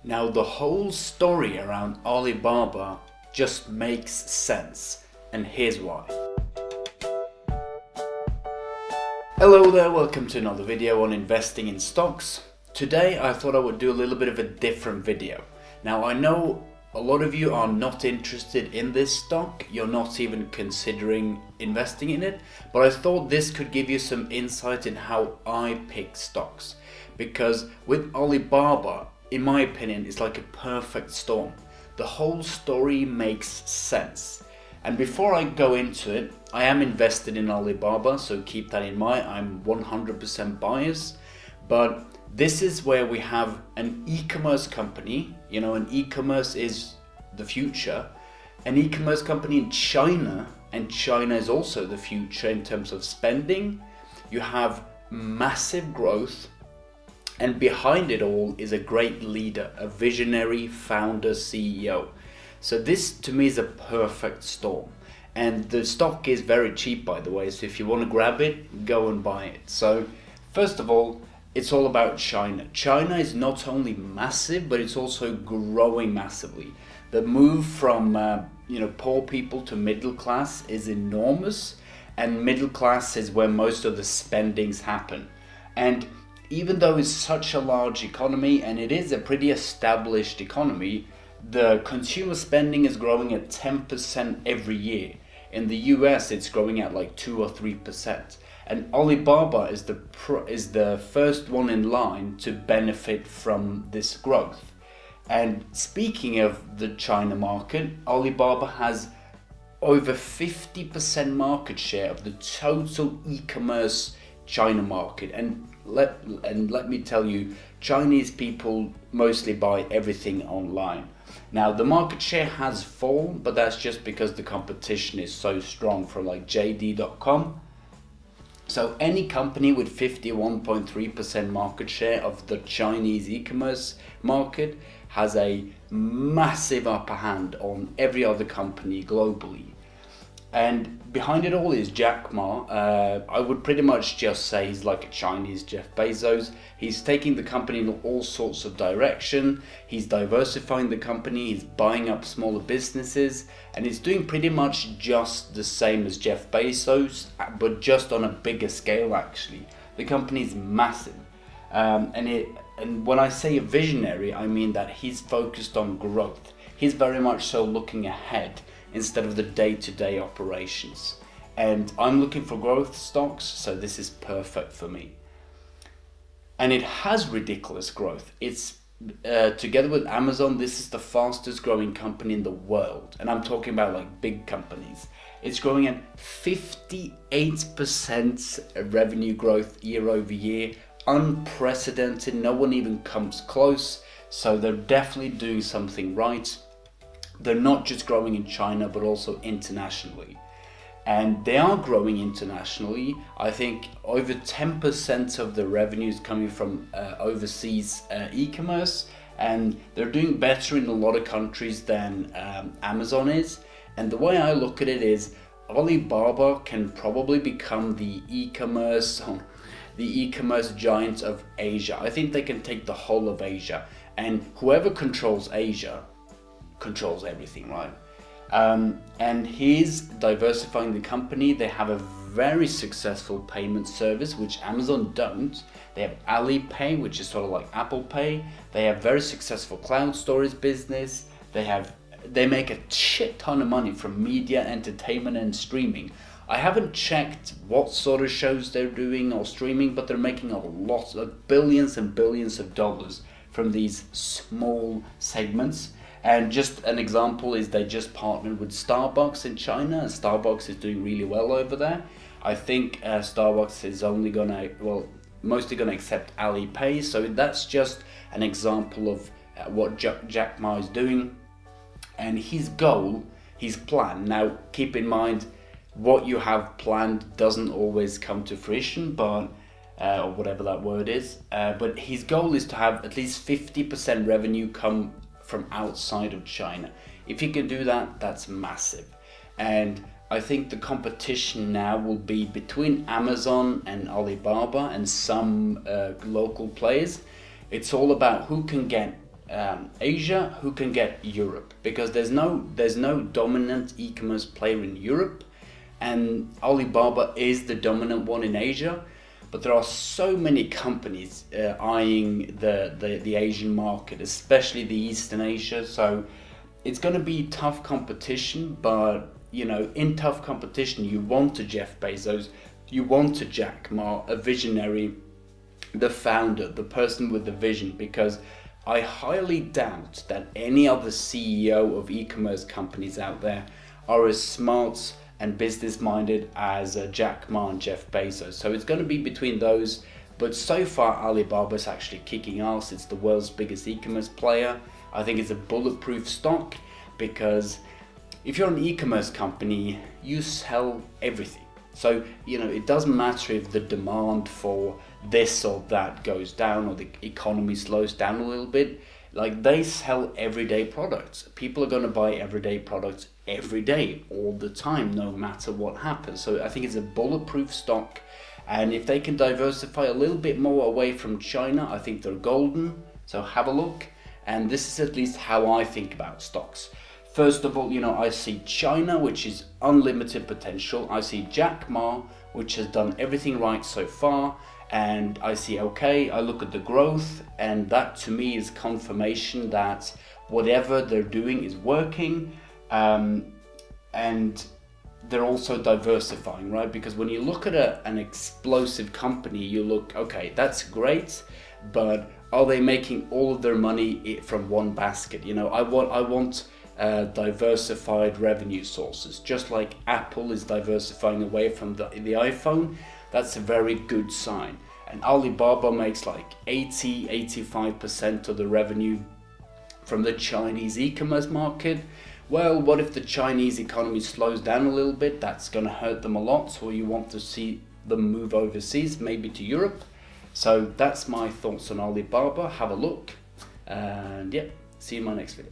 Now the whole story around Alibaba just makes sense, and here's why. Hello there, welcome to another video on investing in stocks. Today I thought I would do a little bit of a different video. Now I know a lot of you are not interested in this stock, you're not even considering investing in it, but I thought this could give you some insight in how I pick stocks. Because with Alibaba, in my opinion, it's like a perfect storm. The whole story makes sense. And before I go into it, I am invested in Alibaba, so keep that in mind. I'm 100% biased, but this is where we have an e-commerce company, you know, and e-commerce is the future, an e-commerce company in China, and China is also the future in terms of spending. You have massive growth, and behind it all is a great leader, a visionary founder, CEO. So this to me is a perfect storm. And the stock is very cheap, by the way, so if you want to grab it, go and buy it. So first of all, it's all about China. China is not only massive, but it's also growing massively. The move from poor people to middle class is enormous, and middle class is where most of the spendings happen. And even though it's such a large economy, and it is a pretty established economy, the consumer spending is growing at 10% every year. In the US, it's growing at like 2 or 3%. And Alibaba is the first one in line to benefit from this growth. And speaking of the China market, Alibaba has over 50% market share of the total e-commerce China market. And let me tell you, Chinese people mostly buy everything online. Now the market share has fallen, but that's just because the competition is so strong from like JD.com. So any company with 51.3% market share of the Chinese e-commerce market has a massive upper hand on every other company globally. And behind it all is Jack Ma. I would pretty much just say he's like a Chinese Jeff Bezos. He's taking the company in all sorts of direction. He's diversifying the company, he's buying up smaller businesses, and he's doing pretty much just the same as Jeff Bezos, but just on a bigger scale actually. The company is massive. And when I say a visionary, I mean that he's focused on growth. He's very much so looking ahead instead of the day-to-day operations. And I'm looking for growth stocks, so this is perfect for me. And it has ridiculous growth. It's together with Amazon, this is the fastest growing company in the world. And I'm talking about like big companies. It's growing at 58% revenue growth year over year. Unprecedented, no one even comes close. So they're definitely doing something right. They're not just growing in China, but also internationally. And they are growing internationally. I think over 10% of the revenue is coming from overseas e-commerce, and they're doing better in a lot of countries than Amazon is. And the way I look at it is Alibaba can probably become the e-commerce giant of Asia. I think they can take the whole of Asia, and whoever controls Asia controls everything, right? And he's diversifying the company. They have a very successful payment service, which Amazon don't. They have Alipay, which is sort of like Apple Pay. They have very successful cloud storage business. They make a shit ton of money from media, entertainment, and streaming. I haven't checked what sort of shows they're doing or streaming, but they're making a lot of billions and billions of dollars from these small segments. And just an example is they just partnered with Starbucks in China, and Starbucks is doing really well over there. I think Starbucks is only mostly gonna accept Alipay, so that's just an example of what Jack Ma is doing. And his goal, his plan, now keep in mind, what you have planned doesn't always come to fruition, but or whatever that word is. But his goal is to have at least 50% revenue come from outside of China. If you can do that, that's massive. And I think the competition now will be between Amazon and Alibaba and some local players. It's all about who can get Asia, who can get Europe, because there's no dominant e-commerce player in Europe, and Alibaba is the dominant one in Asia. But there are so many companies eyeing the Asian market, especially the Eastern Asia. So it's going to be tough competition, but you know, in tough competition, you want a Jeff Bezos, you want a Jack Ma, a visionary, the founder, the person with the vision, because I highly doubt that any other CEO of e-commerce companies out there are as smart and business-minded as Jack Ma and Jeff Bezos. So it's going to be between those, but so far Alibaba's actually kicking ass. It's the world's biggest e-commerce player. I think it's a bulletproof stock, because if you're an e-commerce company, you sell everything. So, you know, it doesn't matter if the demand for this or that goes down or the economy slows down a little bit. Like, they sell everyday products. People are going to buy everyday products every day, all the time, no matter what happens. So I think it's a bulletproof stock. And if they can diversify a little bit more away from China, I think they're golden. So have a look. And this is at least how I think about stocks. First of all, you know, I see China, which is unlimited potential. I see Jack Ma, which has done everything right so far. And I see, okay, I look at the growth, and that to me is confirmation that whatever they're doing is working. And they're also diversifying, right? Because when you look at an explosive company, you look, okay, that's great, but are they making all of their money from one basket? You know, I want diversified revenue sources, just like Apple is diversifying away from the iPhone. That's a very good sign. And Alibaba makes like 80–85% of the revenue from the Chinese e-commerce market. Well, what if the Chinese economy slows down a little bit? That's going to hurt them a lot. So you want to see them move overseas, maybe to Europe. So that's my thoughts on Alibaba. Have a look, and yeah, see you in my next video.